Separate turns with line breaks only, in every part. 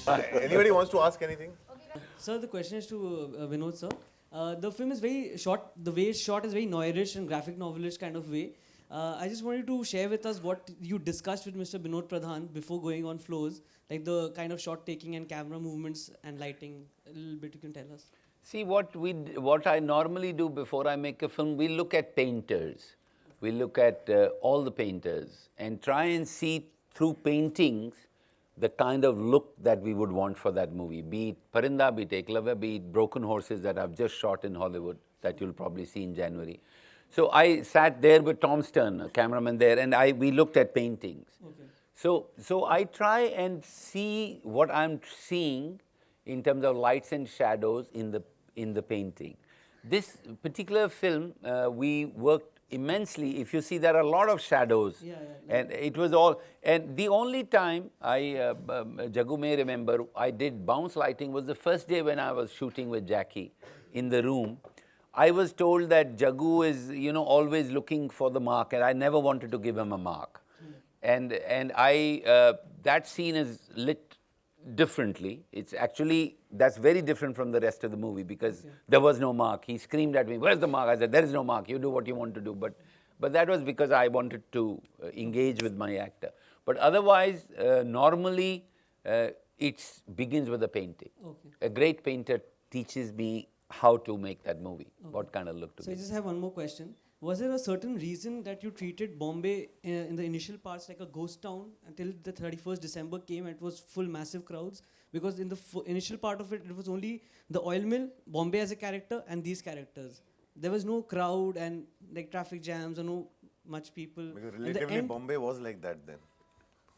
Anybody wants to ask anything?
Sir, the question is to Vinod sir. The film is very short. The way it's shot is very noirish and graphic novelish kind of way. I just wanted to share with us what you discussed with Mr. Binod Pradhan before going on floors, like the kind of shot taking and camera movements and lighting. A little bit you can tell us.
See, what I normally do before I make a film, we look at painters. We look at all the painters and try and see through paintings the kind of look that we would want for that movie. Be it Parinda, be it Eklavya, be it Broken Horses that I've just shot in Hollywood that you'll probably see in January. So I sat there with Tom Stern, a cameraman there, and we looked at paintings. Okay. So I try and see what I'm seeing in terms of lights and shadows in the painting. This particular film, we worked immensely. If you see, there are a lot of shadows. And it was all, and the only time Jagu may remember, I did bounce lighting was the first day when I was shooting with Jackie in the room. I was told that Jagu is, always looking for the mark, and I never wanted to give him a mark. And that scene is lit differently. It's actually, that's very different from the rest of the movie because there was no mark. He screamed at me, "Where's the mark?" I said, "There is no mark. You do what you want to do." But that was because I wanted to engage with my actor. But otherwise, normally, it begins with a painting. Okay. A great painter teaches me how to make that movie, what kind of look to
So
give.
I just have one more question. Was there a certain reason that you treated Bombay in the initial parts like a ghost town until the 31st December came and it was full massive crowds? Because in the initial part of it, it was only the oil mill, Bombay as a character, and these characters. There was no crowd and like traffic jams or no much people.
Because relatively Bombay was like that then.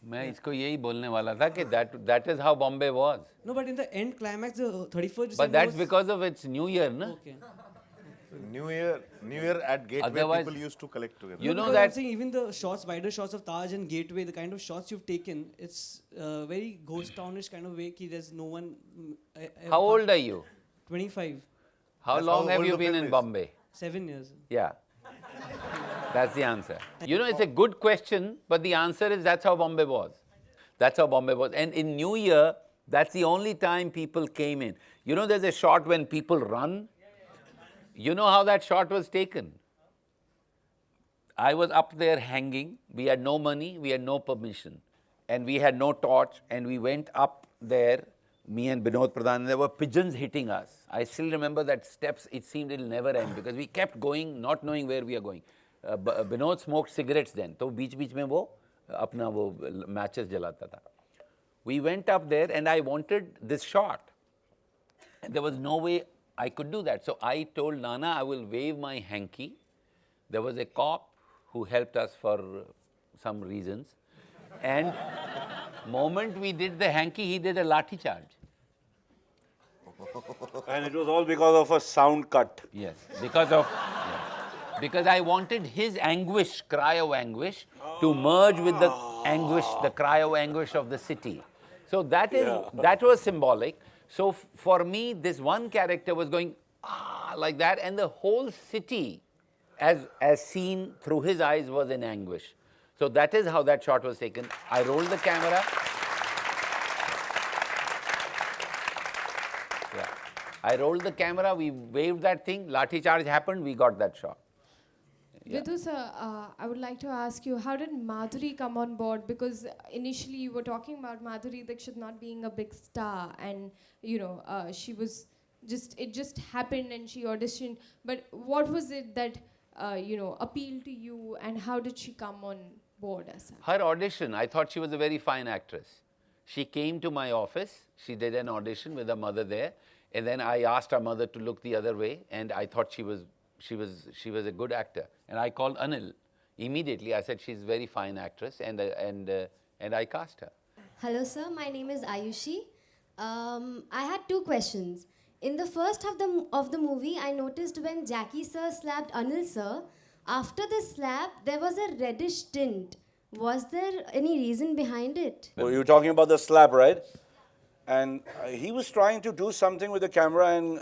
मैं इसको यही बोलने वाला था कि that is how Bombay was.
No, but in the end climax, the 31st December
But that's because of its New Year, no?
Okay.
New Year at Gateway,
Otherwise,
people used to collect together.
You know
Because
that
I'm saying even the shots, wider shots of Taj and Gateway, the kind of shots you've taken, it's very ghost townish kind of way. Ki there's no one.
How old are you?
25.
How
That's
long
how
have
old
you
the
been
film
in
is.
Bombay?
7 years.
Yeah. That's the answer. It's a good question, but the answer is that's how Bombay was. That's how Bombay was. And in New Year, that's the only time people came in. There's a shot when people run. You know how that shot was taken? I was up there hanging. We had no money, we had no permission. And we had no torch. And we went up there, me and Binod Pradhan, and there were pigeons hitting us. I still remember that steps, it seemed it'll never end because we kept going, not knowing where we are going. Binod smoked cigarettes then. So बीच-बीच में वो अपना वो matches जलाता था. We went up there and I wanted this shot. And there was no way I could do that. So I told Nana, I will wave my hanky. There was a cop who helped us for some reasons. And moment we did the hanky, he did a lathi charge.
And it was all because of a sound cut.
Yes, because I wanted his anguish, cry of anguish, to merge with the anguish, the cry of anguish of the city. So that was symbolic. So for me, this one character was going like that, and the whole city, as seen through his eyes, was in anguish. So that is how that shot was taken. I rolled the camera. I rolled the camera, we waved that thing, lathi charge happened, we got that shot.
Vidhu sir, I would like to ask you, how did Madhuri come on board? Because initially you were talking about Madhuri Dixit not being a big star, and she was it just happened and she auditioned. But what was it that appealed to you, and how did she come on board as such?
Her audition, I thought she was a very fine actress. She came to my office, she did an audition with her mother there, and then I asked her mother to look the other way, and I thought she was a good actor. And I called Anil immediately. I said, she's a very fine actress, and I cast her.
Hello, sir. My name is Ayushi. I had 2 questions. In the first half of the movie, I noticed when Jackie sir slapped Anil sir, after the slap, there was a reddish tint. Was there any reason behind it?
Well, you were talking about the slap, right? And he was trying to do something with the camera, and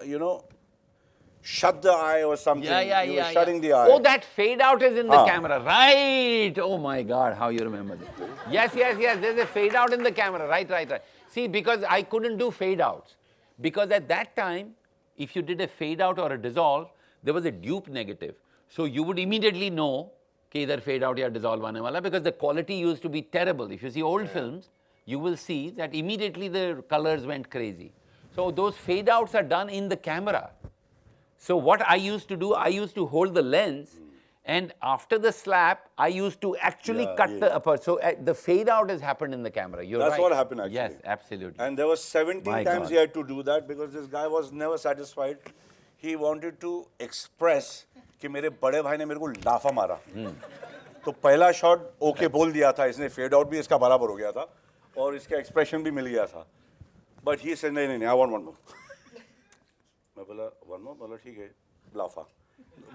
shut the eye or something. You were shutting the eye.
Oh, that fade out is in the camera. Right. Oh my God, how you remember this. Yes. There's a fade out in the camera. Right. See, because I couldn't do fade outs. Because at that time, if you did a fade out or a dissolve, there was a dupe negative. So you would immediately know कि इधर fade out या dissolve आने वाला, because the quality used to be terrible. If you see old films, you will see that immediately the colors went crazy. So those fade outs are done in the camera. So what I used to do, I used to hold the lens, and after the slap, I used to actually cut the upper. So the fade out has happened in the camera. You're right.
That's what happened actually.
Yes, absolutely.
And there were 17
My
times
God.
he had to do that because this guy was never satisfied. He wanted to express कि मेरे बड़े भाई ने मेरे को लाफा मारा. तो पहला शॉट ओके बोल दिया था इसने, फेड आउट भी इसका बराबर हो गया था और इसका एक्सप्रेशन भी मिल गया था. बट ही सेड नहीं आई वांट वन मोर. मैं बोला वन मोर, बोला ठीक है लाफा,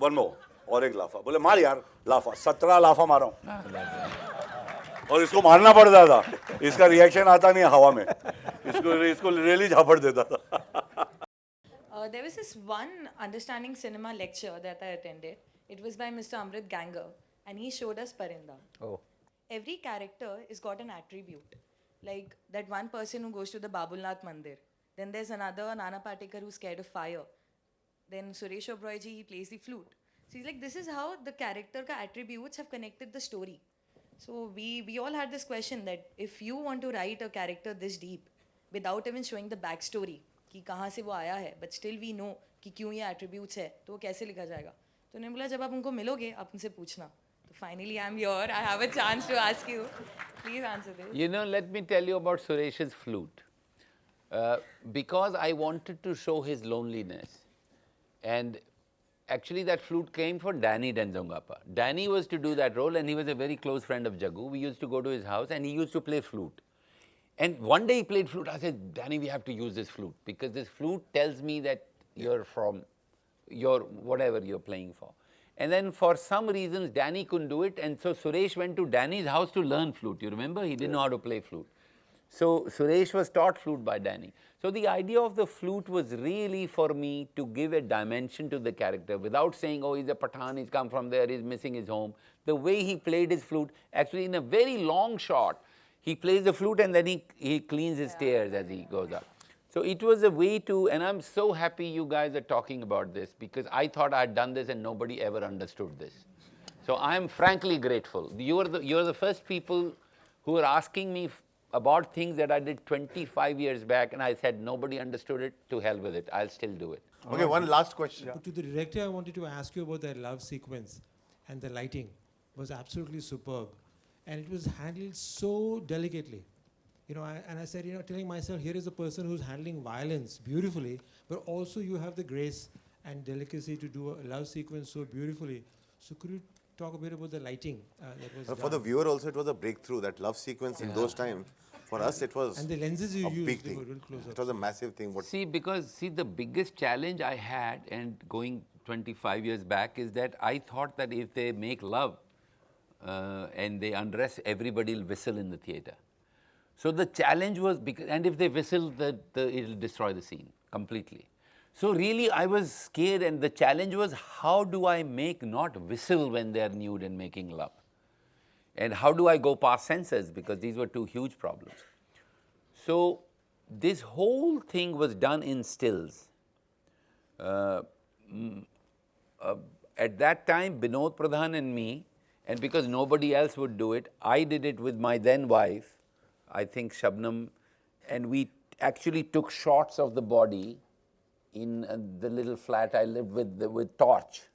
वन मोर और एक लाफा. बोले मार यार लाफा, 17 लाफा मारा हूँ और इसको मारना पड़ता था. इसका रिएक्शन आता नहीं हवा में, इसको रियली झापड़ देता था.
There was this one understanding cinema lecture that I attended. It was by Mr. Amrit Ganger, and he showed us Parinda.
Oh.
Every character is got an attribute. Like that one person who goes to the Babulnath Mandir. Then there's another Nana Patekar who's scared of fire. Then Suresh Oberoi ji, he plays the flute. So he's like, this is how the character ka attributes have connected the story. So we all had this question that if you want to write a character this deep without even showing the backstory, कि कहाँ से वो आया है, but still we know कि क्यों ये attributes है, तो वो कैसे लिखा जाएगा. तो उन्होंने बोला जब आप उनको मिलोगे आप उनसे पूछना. तो finally I'm here, I have a chance to ask you. Please answer this.
You know, let me tell you about Suresh's flute. Because I wanted to show his loneliness, and actually that flute came for Danny Denzongapa. Danny was to do that role, and he was a very close friend of Jagu. We used to go to his house and he used to play flute. And one day he played flute. I said, Danny, we have to use this flute because this flute tells me that you're from whatever you're playing for. And then for some reasons, Danny couldn't do it. And so Suresh went to Danny's house to learn flute. You remember? He didn't know how to play flute. So Suresh was taught flute by Danny. So the idea of the flute was really for me to give a dimension to the character without saying, oh, he's a Pathan, he's come from there, he's missing his home. The way he played his flute, actually in a very long shot, he plays the flute and then he cleans his tears as he goes up. So it was a way to, and I'm so happy you guys are talking about this because I thought I had done this and nobody ever understood this. So I'm frankly grateful. You're the first people who are asking me about things that I did 25 years back, and I said nobody understood it, to hell with it, I'll still do it.
Okay, one last question.
To the director, I wanted to ask you about the love sequence, and the lighting was absolutely superb. And it was handled so delicately. You know, I said, you know, telling myself, here is a person who's handling violence beautifully, but also you have the grace and delicacy to do a love sequence so beautifully. So could you talk a bit about the lighting that was
For the viewer also, it was a breakthrough, that love sequence in those times. For us, it was
and the lenses you
a
used,
big
they
thing.
were real close-ups.
It was a massive thing.
See, the biggest challenge I had, and going 25 years back, is that I thought that if they make love and they undress, everybody will whistle in the theatre. So the challenge was, and if they whistle, it'll destroy the scene completely. So really, I was scared, and the challenge was, how do I make not whistle when they are nude and making love? And how do I go past censors? Because these were two huge problems. So this whole thing was done in stills. At that time, Binod Pradhan and me, and because nobody else would do it, I did it with my then wife, I think Shabnam, and we actually took shots of the body in the little flat I lived with torches,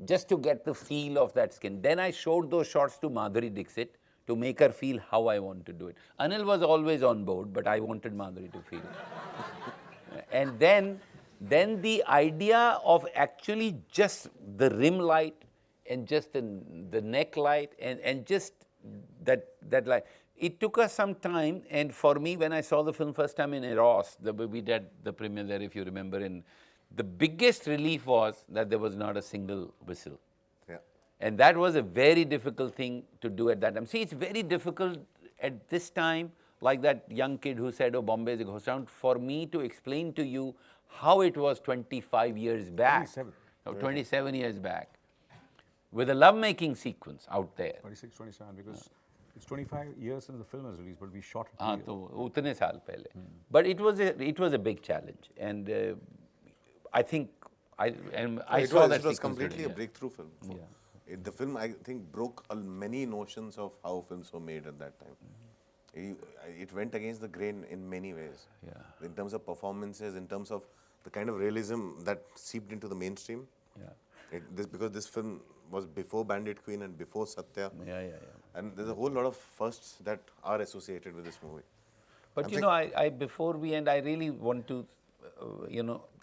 just to get the feel of that skin. Then I showed those shots to Madhuri Dixit to make her feel how I want to do it. Anil was always on board, but I wanted Madhuri to feel it. And then the idea of actually just the rim light and just the neck light and just that light. It took us some time, and for me, when I saw the film first time in Eros, we did the premiere there, if you remember, and the biggest relief was that there was not a single whistle.
Yeah.
And that was a very difficult thing to do at that time. See, it's very difficult at this time, like that young kid who said, oh, Bombay is a ghost town, for me to explain to you how it was 25 years back.
27.
No, 27 years back. With a lovemaking sequence out there.
26, 27, because it's 25 years since the film was released, but we shot it.
हाँ तो उतने साल पहले. But it was a big challenge, and I think I saw that
it was
sequence
completely a
really,
breakthrough film. The film, I think, broke many notions of how films were made at that time. It went against the grain in many ways.
Yeah.
In terms of performances, in terms of the kind of realism that seeped into the mainstream.
Yeah.
Because this film was before Bandit Queen and before Satya.
Yeah.
And there's a whole lot of firsts that are associated with this movie.
But you know, I before we end, I really want to,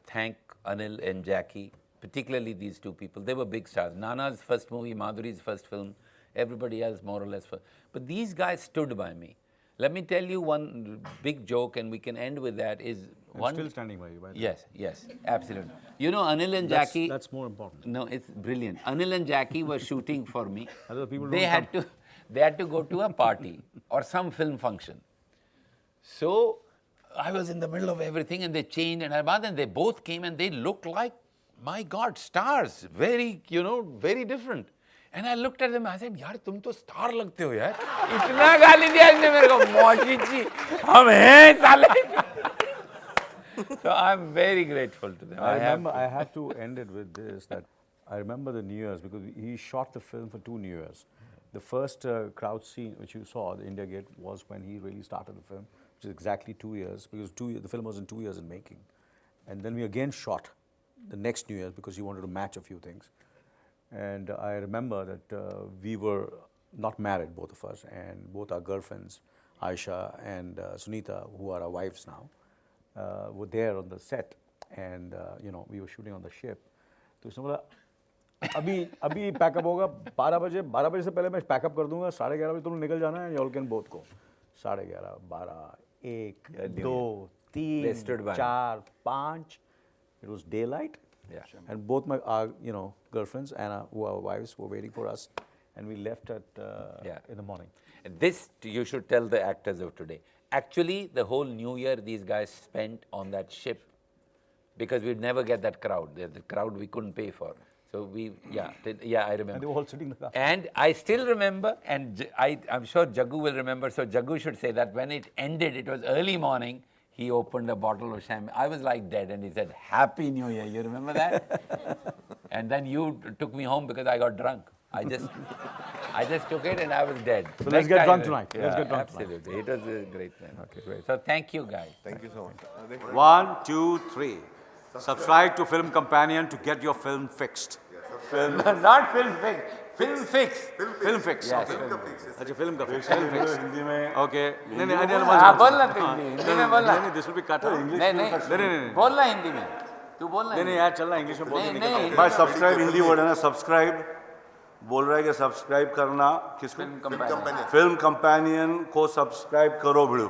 thank Anil and Jackie, particularly these two people. They were big stars. Nana's first movie, Madhuri's first film, everybody else more or less. But these guys stood by me. Let me tell you one big joke, and we can end with that.
I'm still standing by you, by the way.
Yes, absolutely. You know, Anil and Jackie.
That's more important.
No, it's brilliant. Anil and Jackie were shooting for me.
Other people
They had to go to a party or some film function. So I was in the middle of everything, and they changed, and they both came, and they looked like, my God, stars. Very, very different. And I looked at them, I said, यार तुम तो star लगते हो यार. इतना गाली दिया इसने मेरे को, मौजी जी, हम हैं साले. So I'm very grateful to them.
I have to end it with this, that I remember the New Year's, because he shot the film for 2 New Years. The first crowd scene which you saw, the India Gate, was when he really started the film, which is exactly 2 years, because the film was in 2 years in making. And then we again shot the next New Year's because he wanted to match a few things. And I remember that we were not married, both of us, and both our girlfriends, Aisha and Sunita, who are our wives now, were there on the set, and we were shooting on the ship. तो उसने बोला अभी pack up होगा 12 बजे से पहले मैं pack up कर दूंगा, 11:30 बजे तुम निकल जाना है, y'all can both go. 11:30, 12, 1, 2, 3, 4, 5. It was daylight.
Yeah.
And both my girlfriends and who are wives were waiting for us, and we left at in the morning.
This you should tell the actors of today. Actually, the whole New Year these guys spent on that ship, because we'd never get that crowd. The crowd we couldn't pay for. So I remember.
And they were all sitting in the car.
And I still remember, and I'm sure Jaggu will remember, so Jaggu should say that when it ended, it was early morning, he opened a bottle of champagne. I was like dead, and he said, Happy New Year. You remember that? And then you took me home because I got drunk. I just took it and I was dead.
So let's get drunk tonight. Let's get drunk
absolutely.
tonight.
It was a great night.
Okay, great.
So thank you, guys.
Thank you so much.
1, 2, 3. Subscribe to Film Companion to get your film fixed.
Not film fix. Film fix.
Film fix.
Yes.
अच्छा film का fix. Film fix.
Hindi में
Okay. नहीं
हाँ बोलना हिंदी में बोलना.
नहीं this will be cut.
नहीं बोलना हिंदी में. तू बोलना.
नहीं यार चलना इंग्लिश में बोलने
नहीं.
भाई सब्सक्राइब हिंदी वर्ड है ना, सब्सक्राइब बोल रहा है कि सब्सक्राइब करना किसको?
Film Companion.
फिल्म कंपेनियन को सब्सक्राइब करो भिड़ो.